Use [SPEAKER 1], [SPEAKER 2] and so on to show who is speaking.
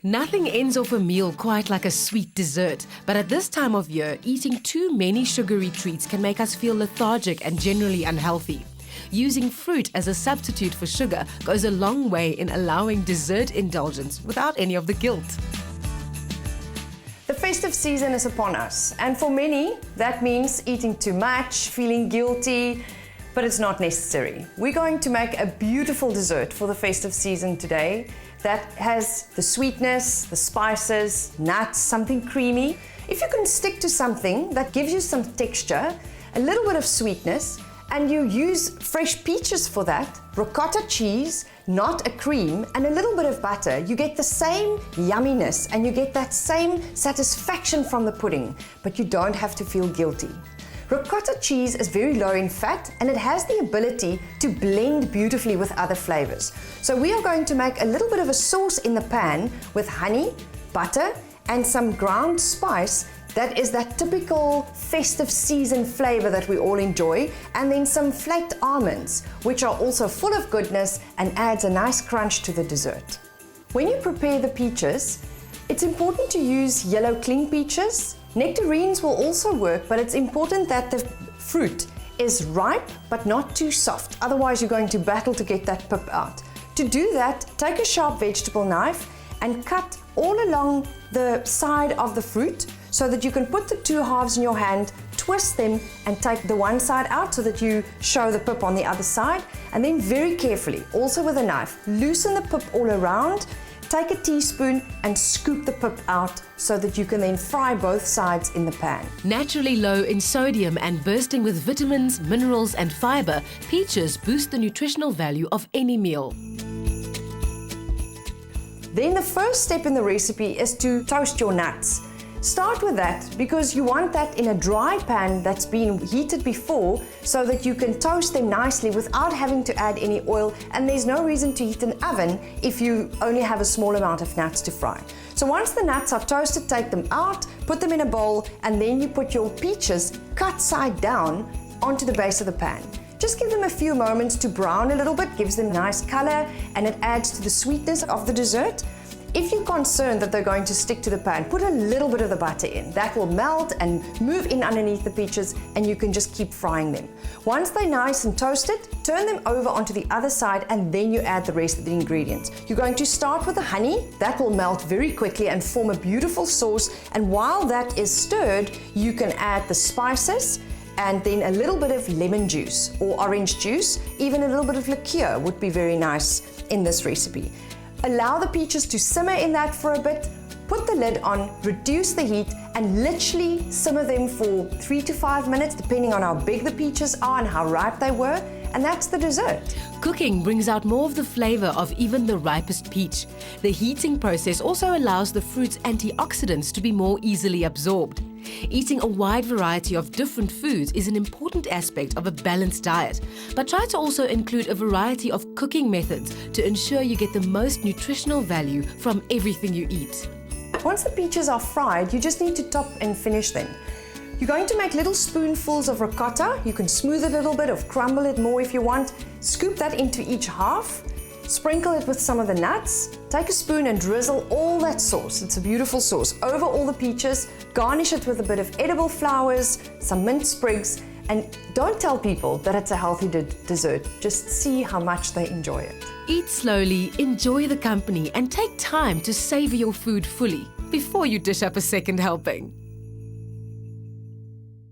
[SPEAKER 1] Nothing ends off a meal quite like a sweet dessert, but at this time of year, eating too many sugary treats can make us feel lethargic and generally unhealthy. Using fruit as a substitute for sugar goes a long way in allowing dessert indulgence without any of the guilt.
[SPEAKER 2] The festive season is upon us, and for many, that means eating too much, feeling guilty, but it's not necessary. We're going to make a beautiful dessert for the festive season today that has the sweetness, the spices, nuts, something creamy. If you can stick to something that gives you some texture, a little bit of sweetness, and you use fresh peaches for that, ricotta cheese, not a cream, and a little bit of butter, you get the same yumminess and you get that same satisfaction from the pudding, but you don't have to feel guilty. Ricotta cheese is very low in fat and it has the ability to blend beautifully with other flavors. So we are going to make a little bit of a sauce in the pan with honey, butter, and some ground spice that is that typical festive season flavor that we all enjoy, and then some flaked almonds, which are also full of goodness and adds a nice crunch to the dessert. When you prepare the peaches, it's important to use yellow cling peaches. Nectarines will also work, but it's important that the fruit is ripe but not too soft, otherwise you're going to battle to get that pip out. To do that, take a sharp vegetable knife and cut all along the side of the fruit so that you can put the two halves in your hand, twist them and take the one side out so that you show the pip on the other side, and then very carefully, also with a knife, loosen the pip all around, take a teaspoon and scoop the pip out so that you can then fry both sides in the pan.
[SPEAKER 1] Naturally low in sodium and bursting with vitamins, minerals and fiber, peaches boost the nutritional value of any meal.
[SPEAKER 2] Then the first step in the recipe is to toast your nuts. Start with that because you want that in a dry pan that's been heated before so that you can toast them nicely without having to add any oil, and there's no reason to heat an oven if you only have a small amount of nuts to fry. So once the nuts are toasted, take them out, put them in a bowl, and then you put your peaches cut side down onto the base of the pan. Just give them a few moments to brown a little bit, gives them nice color, and it adds to the sweetness of the dessert. If you're concerned that they're going to stick to the pan, put a little bit of the butter in. That will melt and move in underneath the peaches, and you can just keep frying them. Once they're nice and toasted, turn them over onto the other side, and then you add the rest of the ingredients. You're going to start with the honey. That will melt very quickly and form a beautiful sauce, and while that is stirred, you can add the spices, and then a little bit of lemon juice or orange juice. Even a little bit of liqueur would be very nice in this recipe. Allow the peaches to simmer in that for a bit, put the lid on, reduce the heat, and literally simmer them for 3 to 5 minutes, depending on how big the peaches are and how ripe they were, and that's the dessert.
[SPEAKER 1] Cooking brings out more of the flavor of even the ripest peach. The heating process also allows the fruit's antioxidants to be more easily absorbed. Eating a wide variety of different foods is an important aspect of a balanced diet, but try to also include a variety of cooking methods to ensure you get the most nutritional value from everything you eat.
[SPEAKER 2] Once the peaches are fried, you just need to top and finish them. You're going to make little spoonfuls of ricotta. You can smooth it a little bit or crumble it more if you want. Scoop that into each half. Sprinkle it with some of the nuts. Take a spoon and drizzle all that sauce, it's a beautiful sauce, over all the peaches. Garnish it with a bit of edible flowers, some mint sprigs, and don't tell people that it's a healthy dessert. Just see how much they enjoy it.
[SPEAKER 1] Eat slowly, enjoy the company, and take time to savor your food fully before you dish up a second helping.